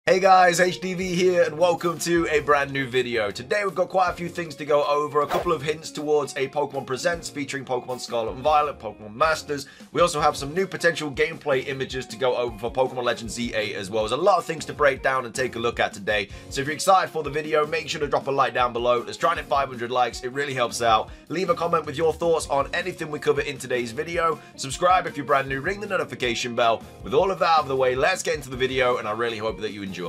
Hey guys, HDV here and welcome to a brand new video. Today we've got quite a few things to go over, a couple of hints towards a Pokemon Presents featuring Pokemon Scarlet and Violet, Pokemon Masters. We also have some new potential gameplay images to go over for Pokemon Legends Z8 as well. There's a lot of things to break down and take a look at today. So if you're excited for the video, make sure to drop a like down below. Let's try and hit 500 likes, it really helps out. Leave a comment with your thoughts on anything we cover in today's video. Subscribe if you're brand new, ring the notification bell. With all of that out of the way, let's get into the video and I really hope that you enjoy.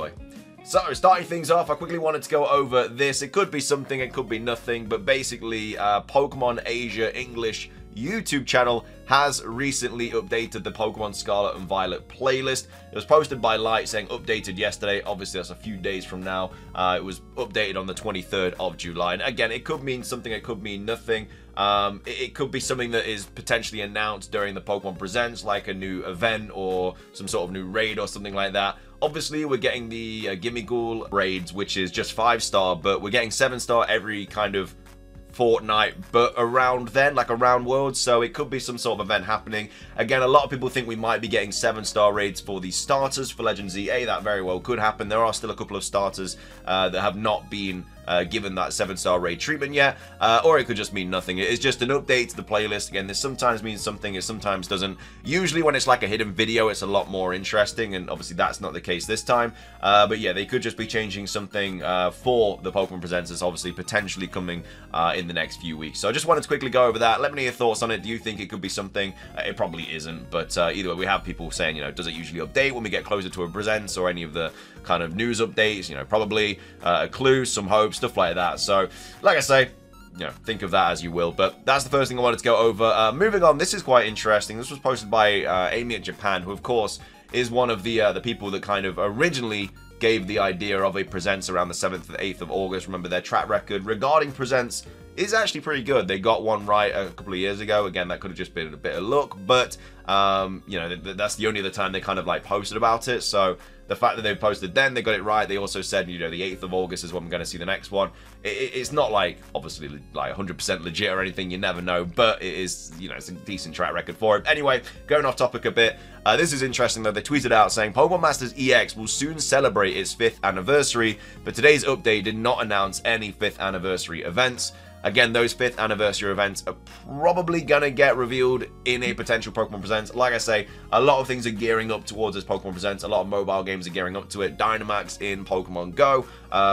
So, starting things off, I quickly wanted to go over this. It could be something, it could be nothing, but basically, Pokemon Asia English YouTube channel has recently updated the Pokemon Scarlet and Violet playlist. It was posted by Light saying updated yesterday. Obviously, that's a few days from now. It was updated on the 23rd of July. And again, it could mean something, it could mean nothing. It could be something that is potentially announced during the Pokemon Presents, like a new event or some sort of new raid or something like that. Obviously, we're getting the Gimmighoul raids, which is just 5-star, but we're getting 7-star every kind of fortnight, but around then, like around Worlds, so it could be some sort of event happening. Again, a lot of people think we might be getting 7-star raids for the starters for Legends ZA. That very well could happen. There are still a couple of starters that have not been given that 7-star raid treatment yet, or it could just mean nothing. It is just an update to the playlist. Again, this sometimes means something, it sometimes doesn't. Usually when it's like a hidden video, it's a lot more interesting, and obviously that's not the case this time. But yeah, they could just be changing something for the Pokemon Presents, obviously potentially coming in the next few weeks. So I just wanted to quickly go over that. Let me know your thoughts on it. Do you think it could be something? It probably isn't, but either way, we have people saying, you know, does it usually update when we get closer to a Presents or any of the kind of news updates? You know, probably a clue, some hope, stuff like that. So, like I say, you know, think of that as you will, but that's the first thing I wanted to go over. Moving on, this is quite interesting. This was posted by Amy at Japan, who of course is one of the people that kind of originally gave the idea of a Presents around the 7th and 8th of August. Remember, their track record regarding Presents is actually pretty good. They got one right a couple of years ago. Again, that could have just been a bit of luck, but you know, that's the only other time they kind of like posted about it. So the fact that they posted then, they got it right. They also said, you know, the 8th of August is when we're going to see the next one. It's not like, obviously, like 100% legit or anything. You never know, but it is, you know, it's a decent track record for it. Anyway, going off topic a bit, this is interesting though. They tweeted out saying, Pokemon Masters EX will soon celebrate its 5th anniversary, but today's update did not announce any 5th anniversary events. Again, those 5th anniversary events are probably going to get revealed in a potential Pokemon Presents. Like I say, a lot of things are gearing up towards this Pokemon Presents. A lot of mobile games are gearing up to it. Dynamax in Pokemon Go.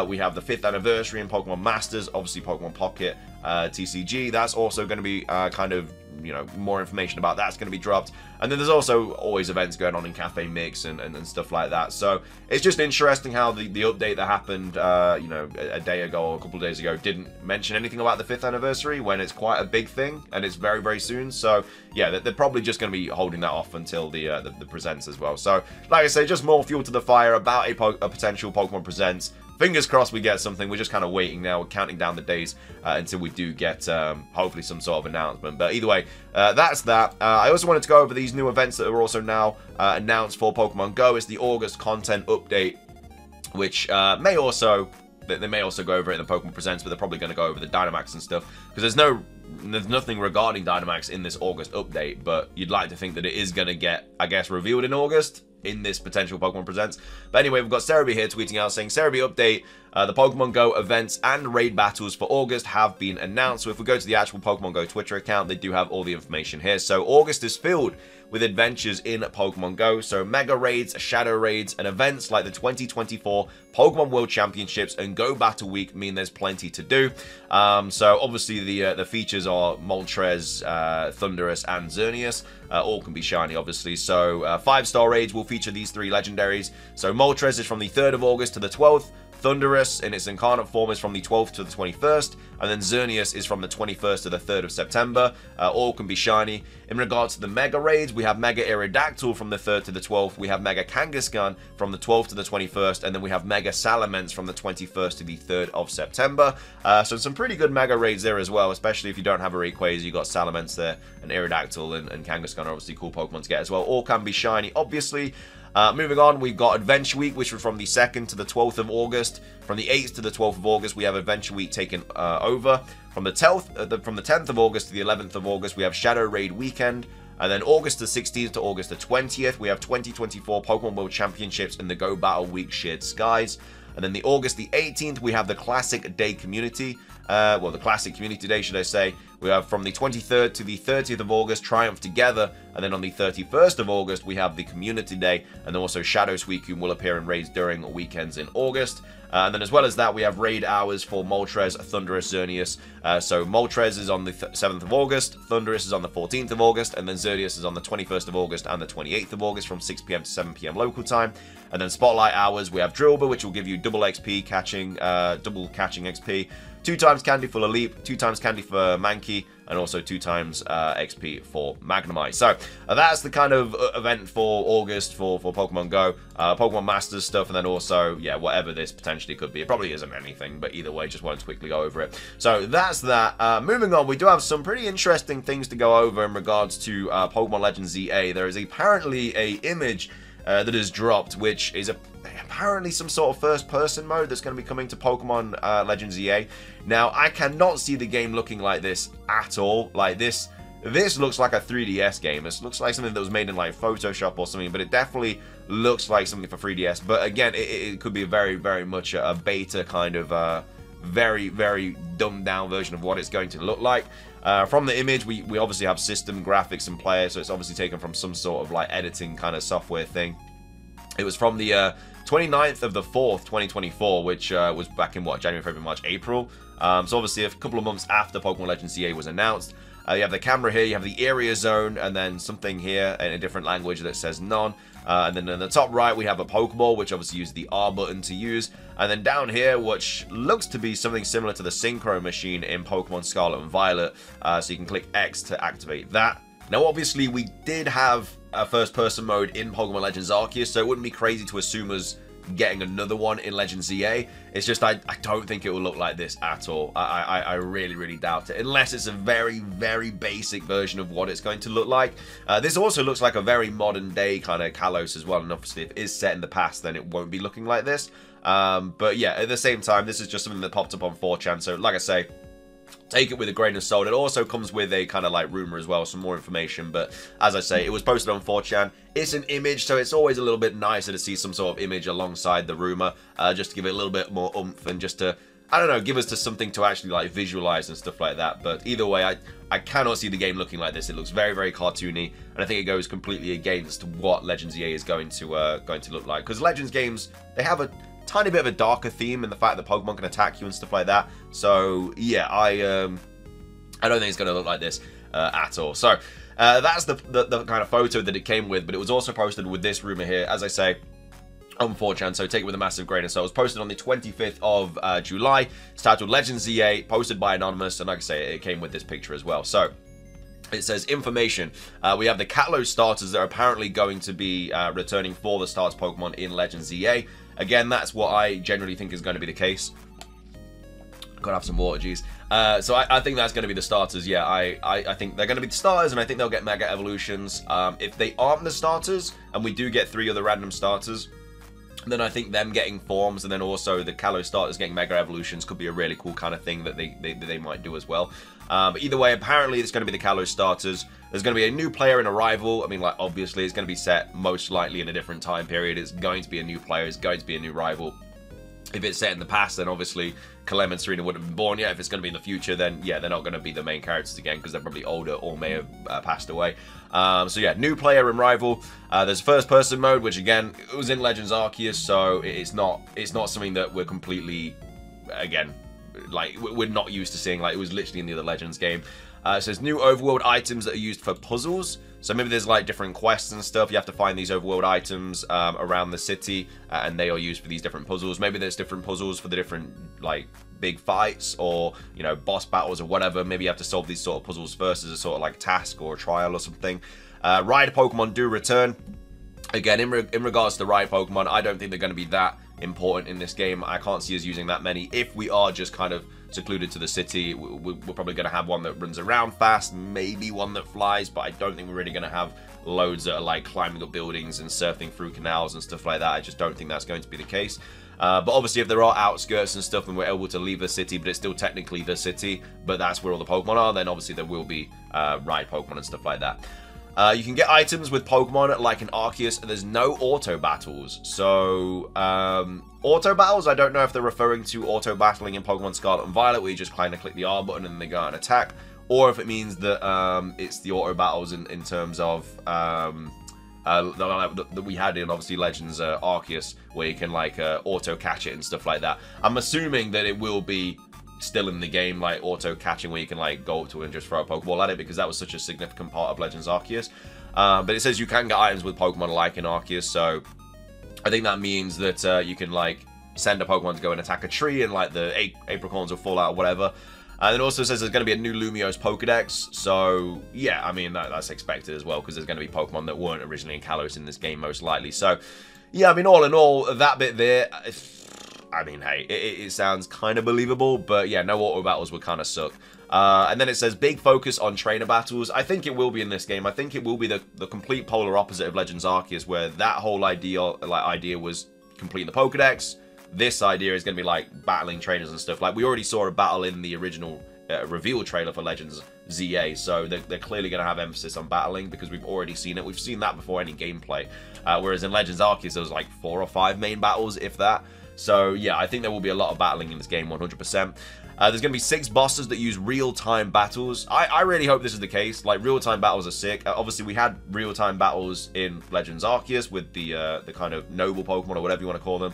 We have the 5th anniversary in Pokemon Masters. Obviously, Pokemon Pocket TCG. That's also going to be kind of, you know, more information about that's going to be dropped. And then there's also always events going on in Cafe Mix and stuff like that. So it's just interesting how the update that happened, you know, a day ago or a couple of days ago didn't mention anything about the 5th anniversary when it's quite a big thing and it's very, very soon. So yeah, they're probably just going to be holding that off until the Presents as well. So like I say, just more fuel to the fire about a potential Pokemon Presents. Fingers crossed we get something. We're just kind of waiting now. We're counting down the days until we do get, hopefully, some sort of announcement. But either way, that's that. I also wanted to go over these new events that are also now announced for Pokemon Go. It's the August content update, which may also... They may also go over it in the Pokemon Presents, but they're probably going to go over the Dynamax and stuff, because there's nothing regarding Dynamax in this August update, but you'd like to think that it is going to get, I guess, revealed in August in this potential Pokemon Presents. But anyway, we've got Cerebi here tweeting out saying, Cerebi update, the Pokemon Go events and raid battles for August have been announced. So if we go to the actual Pokemon Go Twitter account, they do have all the information here. So August is filled with adventures in Pokemon Go. So mega raids, shadow raids, and events like the 2024 Pokemon World Championships and Go Battle Week mean there's plenty to do. So obviously the features are Moltres, Thundurus, and Xerneas. All can be shiny, obviously. So 5-star raids will feature these 3 legendaries. So Moltres is from the 3rd of August to the 12th. Thundurus in its incarnate form is from the 12th to the 21st, and then Xerneas is from the 21st to the 3rd of September. All can be shiny. In regards to the Mega Raids, we have Mega Aerodactyl from the 3rd to the 12th, we have Mega Kangaskhan from the 12th to the 21st, and then we have Mega Salamence from the 21st to the 3rd of September. So some pretty good Mega Raids there as well, especially if you don't have a Rayquaza. You've got Salamence there, and Aerodactyl and Kangaskhan are obviously cool Pokemon to get as well. All can be shiny, obviously. Moving on, we've got Adventure Week, which was from the 2nd to the 12th of August. From the 8th to the 12th of August, we have Adventure Week taken over. From the 10th of August to the 11th of August, we have Shadow Raid Weekend. And then August the 16th to August the 20th, we have 2024 Pokemon World Championships in the Go Battle Week Shared Skies. And then the August the 18th, we have the Classic Day Community. Well, the Classic Community Day, should I say. We have from the 23rd to the 30th of August, Triumph Together. And then on the 31st of August, we have the Community Day. And then also Shadow Suicune will appear in raids during weekends in August. And then as well as that, we have raid hours for Moltres, Thundurus, Xerneas. So Moltres is on the 7th of August, Thundurus is on the 14th of August, and then Xerneas is on the 21st of August and the 28th of August from 6 PM to 7 PM local time. And then Spotlight hours, we have Drillbur, which will give you double XP catching, double catching XP, 2 times candy for Leap, 2 times candy for Mankey, and also 2 times XP for Magnemite. So that's the kind of event for August for Pokemon Go, Pokemon Masters stuff, and then also, yeah, whatever this potentially could be. It probably isn't anything, but either way, just wanted to quickly go over it. So that's that. Moving on, we do have some pretty interesting things to go over in regards to Pokemon Legends ZA. There is apparently a image that has dropped, which is apparently some sort of first-person mode that's going to be coming to Pokemon Legends ZA. Now, I cannot see the game looking like this at all. Like, this looks like a 3DS game. This looks like something that was made in, like, Photoshop or something, but it definitely looks like something for 3DS. But, again, it could be very, very much a beta kind of very, very dumbed-down version of what it's going to look like. From the image, we obviously have system graphics and player, so it's obviously taken from some sort of, like, editing kind of software thing. It was from the 29th of the 4th, 2024, which was back in, what, January, February, March, April. So obviously a couple of months after Pokemon Legends CA was announced. You have the camera here, you have the area zone, and then something here in a different language that says none. And then in the top right, we have a Pokeball, which obviously uses the R button to use. And then down here, which looks to be something similar to the Synchro machine in Pokemon Scarlet and Violet. So you can click X to activate that. Now, obviously, we did have a first-person mode in Pokemon Legends Arceus, so it wouldn't be crazy to assume us getting another one in Legends ZA. It's just I don't think it will look like this at all. I really, really doubt it, unless it's a very, very basic version of what it's going to look like. This also looks like a very modern-day kind of Kalos as well, and obviously if it is set in the past, then it won't be looking like this. But yeah, at the same time, this is just something that popped up on 4chan, so like I say, take it with a grain of salt. It also comes with a kind of like rumor as well, some more information. But as I say, it was posted on 4chan. It's an image, so it's always a little bit nicer to see some sort of image alongside the rumor, just to give it a little bit more oomph and just to, I don't know, give us to something to actually like visualize and stuff like that. But either way, I cannot see the game looking like this. It looks very, very cartoony, and I think it goes completely against what Legends EA is going to look like. Because Legends games, they have a tiny bit of a darker theme in the fact that Pokemon can attack you and stuff like that. So yeah, I don't think it's going to look like this at all. So that's the kind of photo that it came with, but it was also posted with this rumor here, as I say, on 4chan, so take it with a massive grain of salt. It was posted on the 25th of July. It's titled Legends ZA, posted by Anonymous, and like I say, it came with this picture as well. So it says information. We have the Kalos starters that are apparently going to be returning for the starter Pokemon in Legends ZA. Again, that's what I generally think is going to be the case. Gotta have some water, geez. So I think that's going to be the starters. Yeah, I think they're going to be the starters, and I think they'll get Mega Evolutions. If they aren't the starters, and we do get 3 other random starters, then I think them getting forms, and then also the Kalos starters getting Mega Evolutions could be a really cool kind of thing that they might do as well. But either way, apparently it's going to be the Kalos starters. There's going to be a new player in Arrival. I mean, like, obviously it's going to be set most likely in a different time period. It's going to be a new player. It's going to be a new rival. If it's set in the past, then obviously Clem and Serena wouldn't have been born yet. If it's going to be in the future, then yeah, they're not going to be the main characters again because they're probably older or may have passed away. So yeah, new player and rival. There's first-person mode, which again, it was in Legends Arceus, so it's not something that we're completely, again, like, we're not used to seeing. Like, it was literally in the other Legends game. It says new overworld items that are used for puzzles. So maybe there's like different quests and stuff. You have to find these overworld items around the city, and they are used for these different puzzles. Maybe there's different puzzles for the different like big fights or, you know, boss battles or whatever. Maybe you have to solve these sort of puzzles first as a sort of like task or a trial or something. Ride Pokemon do return. Again, in regards to Ride Pokemon, I don't think they're going to be that important in this game. I can't see us using that many. If we are just kind of secluded to the city, we're probably going to have one that runs around fast, maybe one that flies, but I don't think we're really going to have loads that are like climbing up buildings and surfing through canals and stuff like that. I just don't think that's going to be the case. But obviously if there are outskirts and stuff and we're able to leave the city, but it's still technically the city, but that's where all the Pokemon are, then obviously there will be Ride Pokemon and stuff like that. You can get items with Pokemon like in Arceus. There's no auto battles. So, auto battles, I don't know if they're referring to auto battling in Pokemon Scarlet and Violet, where you just kind of click the R button and they go out and attack, or if it means that it's the auto battles in terms of that we had in obviously Legends Arceus, where you can like auto catch it and stuff like that. I'm assuming that it will be still in the game, like auto catching, where you can like go up to it and just throw a Pokeball at it, because that was such a significant part of Legends Arceus. But it says you can get items with Pokemon like in Arceus, so I think that means that you can like send a Pokemon to go and attack a tree, and like the apricorns will fall out or whatever. And it also says there's going to be a new Lumiose Pokedex, so yeah, I mean, that's expected as well, because there's going to be Pokemon that weren't originally in Kalos in this game, most likely. So, yeah, I mean, all in all, that bit there, I mean, hey, it sounds kind of believable, but yeah, no auto battles would kind of suck. And then it says, big focus on trainer battles. I think it will be in this game. I think it will be the complete polar opposite of Legends Arceus, where that whole idea was completing the Pokedex. This idea is going to be like battling trainers and stuff. Like, we already saw a battle in the original reveal trailer for Legends ZA, so they're clearly going to have emphasis on battling, because we've already seen it. We've seen that before any gameplay. Whereas in Legends Arceus, there was like 4 or 5 main battles, if that. So yeah, I think there will be a lot of battling in this game, 100%. There's going to be 6 bosses that use real-time battles. I really hope this is the case. Like, real-time battles are sick. Obviously, we had real-time battles in Legends Arceus with the kind of noble Pokemon, or whatever you want to call them.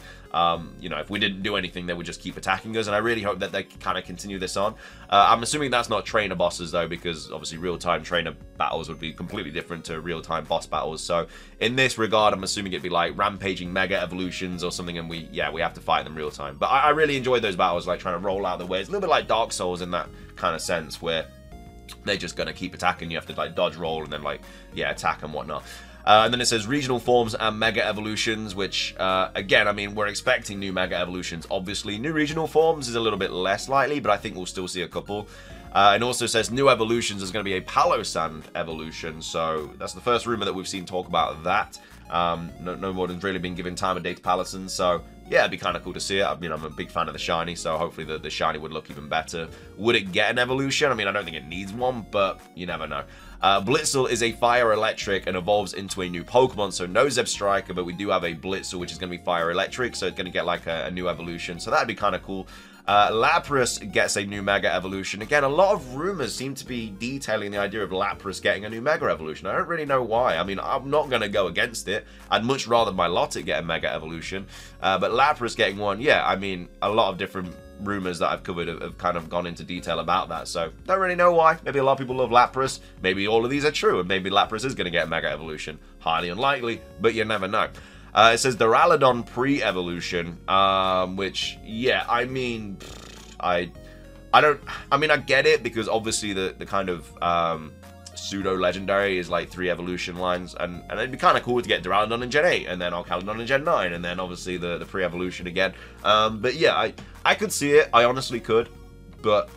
You know, if we didn't do anything, they would just keep attacking us, and I really hope that they kind of continue this on. I'm assuming that's not trainer bosses, though, because obviously real-time trainer battles would be completely different to real-time boss battles. So, in this regard, I'm assuming it'd be like rampaging mega evolutions or something, and we have to fight them real-time. But I really enjoyed those battles, like trying to roll out the way. It's a little bit like Dark Souls in that kind of sense, where they're just going to keep attacking. You have to like dodge roll and then like, yeah, attack and whatnot. And then it says regional forms and mega evolutions, which again, I mean, we're expecting new mega evolutions. Obviously, new regional forms is a little bit less likely, but I think we'll still see a couple. And also says new evolutions. There's going to be a Palosand evolution, so that's the first rumor that we've seen talk about that. No more than really been given time of day to Palosand, so yeah, it'd be kind of cool to see it. I mean, I'm a big fan of the shiny, so hopefully the shiny would look even better. Would it get an evolution? I mean, I don't think it needs one, but you never know. Blitzel is a fire electric and evolves into a new Pokemon, so no Zebstrika, but we do have a Blitzel, which is going to be fire electric, so it's going to get like a new evolution, so that'd be kind of cool. Lapras gets a new Mega Evolution. Again, a lot of rumors seem to be detailing the idea of Lapras getting a new Mega Evolution. I don't really know why. I mean, I'm not going to go against it. I'd much rather Milotic get a Mega Evolution. But Lapras getting one, yeah, I mean, a lot of different rumors that I've covered have kind of gone into detail about that. So, don't really know why. Maybe a lot of people love Lapras. Maybe all of these are true, and maybe Lapras is going to get a Mega Evolution. Highly unlikely, but you never know. It says Duraludon pre-evolution, which, yeah, I mean, I get it, because obviously the kind of pseudo-legendary is like 3 evolution lines, and it'd be kind of cool to get Duraludon in Gen 8, and then Alcaludon in Gen 9, and then obviously the pre-evolution again. But yeah, I could see it, I honestly could, but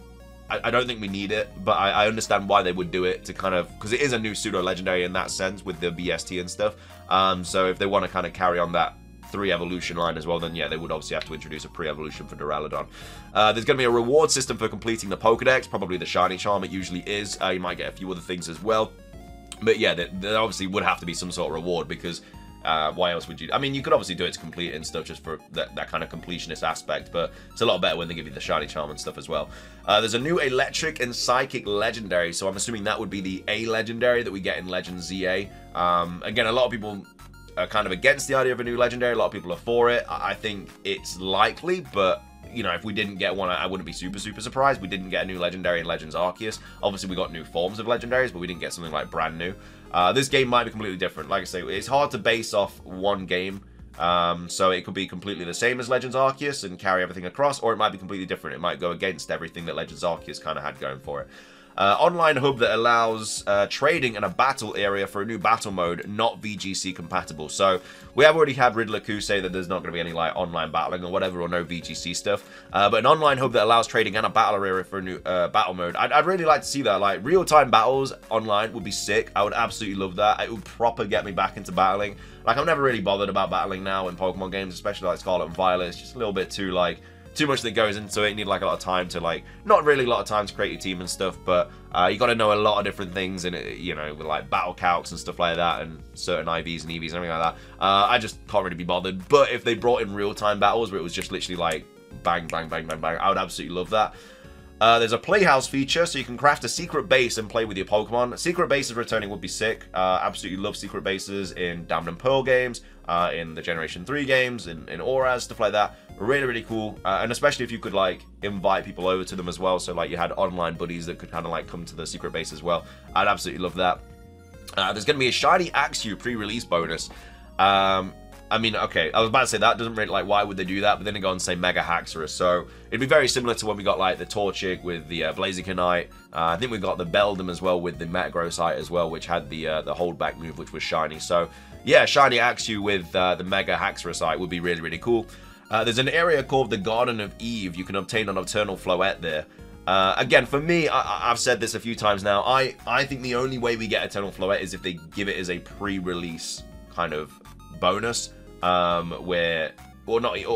I don't think we need it, but I understand why they would do it, to kind of, because it is a new pseudo-legendary in that sense with the BST and stuff. So if they want to kind of carry on that 3 evolution line as well, then yeah, they would obviously have to introduce a pre-evolution for Duraludon. There's going to be a reward system for completing the Pokedex, probably the Shiny Charm, it usually is. You might get a few other things as well. But yeah, there obviously would have to be some sort of reward, because why else would you? I mean, you could obviously do it to complete it and stuff, just for that kind of completionist aspect, but it's a lot better when they give you the Shiny Charm and stuff as well. There's a new Electric and Psychic Legendary, so I'm assuming that would be the A Legendary that we get in Legends ZA. Again, a lot of people are kind of against the idea of a new Legendary, a lot of people are for it. I think it's likely, but you know, if we didn't get one, I wouldn't be super surprised. We didn't get a new Legendary in Legends Arceus. Obviously, we got new forms of Legendaries, but we didn't get something like brand new. This game might be completely different. Like I say, it's hard to base off one game. So it could be completely the same as Legends Arceus and carry everything across, or it might be completely different. It might go against everything that Legends Arceus kind of had going for it. Online hub that allows trading in a battle area for a new battle mode, not VGC compatible. So we have already had Riddler-Ku say that there's not going to be any like online battling or whatever, or no VGC stuff. But an online hub that allows trading and a battle area for a new battle mode, I'd really like to see that. Like, real-time battles online would be sick. I would absolutely love that. It would proper get me back into battling. Like, I'm never really bothered about battling now in Pokemon games, especially like Scarlet and Violet. It's just a little bit too too much that goes into it. You need like a lot of time to like, not really a lot of time to create your team and stuff, but you got to know a lot of different things in it, you know, with like battle calcs and stuff like that, and certain IVs and EVs and everything like that. I just can't really be bothered. But if they brought in real-time battles where it was just literally like bang, bang, bang, bang, bang, I would absolutely love that. There's a playhouse feature, so you can craft a secret base and play with your Pokemon. Secret bases returning would be sick. Absolutely love secret bases in Diamond and Pearl games, in the Generation 3 games, in Auras, stuff like that. Really, really cool. And especially if you could, like, invite people over to them as well. So, like, you had online buddies that could kind of, like, come to the secret base as well. I'd absolutely love that. There's going to be a Shiny Axew pre-release bonus. I mean, okay, I was about to say that doesn't really, like, why would they do that? But then they go and say Mega Haxorus. So it'd be very similar to when we got, like, the Torchic with the Blazikenite. I think we got the Beldum as well with the Metagrossite as well, which had the holdback move, which was shiny. So, yeah, Shiny Axew with the Mega Haxorusite would be really, really cool. There's an area called the Garden of Eve. You can obtain a Nocturnal Floette there. Again, for me, I've said this a few times now. I think the only way we get Eternal Floette is if they give it as a pre-release kind of bonus. Or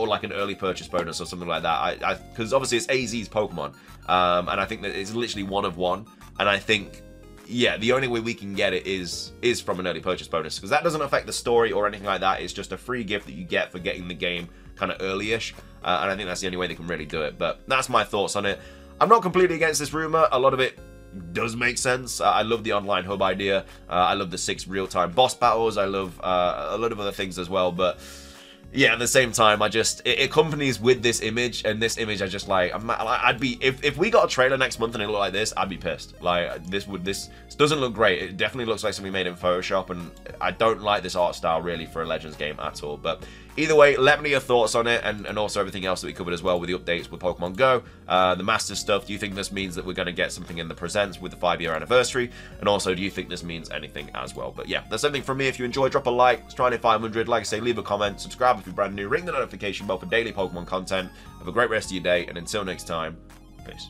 like an early purchase bonus or something like that. Because obviously it's AZ's Pokemon, and I think that it's literally one of one. And I think, yeah, the only way we can get it is from an early purchase bonus, because that doesn't affect the story or anything like that. It's just a free gift that you get for getting the game kind of early-ish, and I think that's the only way they can really do it. But that's my thoughts on it. I'm not completely against this rumor. A lot of it does make sense. I love the online hub idea. I love the 6 real-time boss battles. I love a lot of other things as well. But yeah, at the same time, it accompanies with this image, and this image I just like. I'd be if we got a trailer next month and it looked like this, I'd be pissed. Like this doesn't look great. It definitely looks like something made in Photoshop, and I don't like this art style really for a Legends game at all. But either way, let me know your thoughts on it, and also everything else that we covered as well with the updates with Pokemon Go, the Masters stuff. Do you think this means that we're going to get something in the Presents with the 5-year anniversary? And also, do you think this means anything as well? But yeah, that's everything from me. If you enjoyed, drop a like. Let's try and hit 500. Like I say, leave a comment, subscribe if you're brand new, ring the notification bell for daily Pokemon content. Have a great rest of your day, and until next time, peace.